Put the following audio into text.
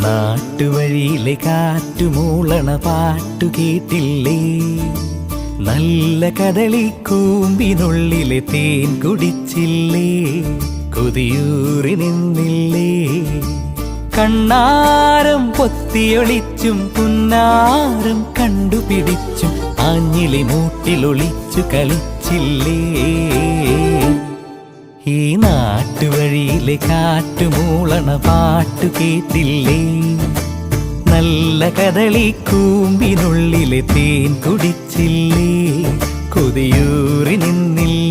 നാട്ടുവഴിയിലെ കാറ്റുമൂളണ പാട്ടു കേട്ടില്ലേ? നല്ല കദളിക്കൂമ്പിനുള്ളിലെ തേൻ കുടിച്ചില്ലേ? കൊതിയൂറി നിന്നില്ലേ? കണ്ണാരം പൊത്തിയൊളിച്ചും പുന്നാരം കണ്ടുപിടിച്ചും ആഞ്ഞിലി മൂട്ടിലൊളിച്ചു കളിച്ചില്ലേ? ഈ നാട്ടുവഴിയിലെ കാറ്റുമൂളണ പാട്ടു കേട്ടില്ലേ? നല്ല കദളിക്കൂമ്പിനുള്ളിലെ തേൻ കുടിച്ചില്ലേ? കൊതിയൂറി നിന്നില്ലേ?